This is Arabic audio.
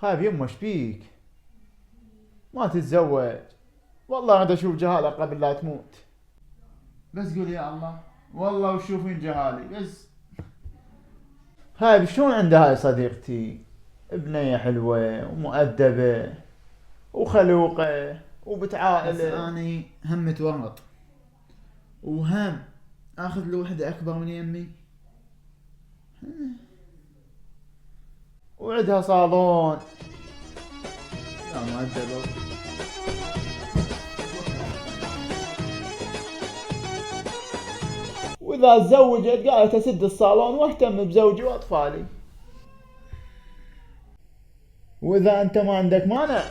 خايف يمه ايش بيك؟ ما تتزوج؟ والله عاد اشوف جهالة قبل لا تموت. بس قول يا الله. والله وشوفين جهالي بس. هاي شلون عندها هاي صديقتي؟ بنية حلوة ومؤدبة وخلوقة بس وبتعائلة. اني هم متورط، وهم اخذ له وحدة اكبر من يمي. وعندها صالون. لا مؤدبة. واذا تزوجت قالت اسد الصالون واهتم بزوجي واطفالي. واذا انت ما عندك مانع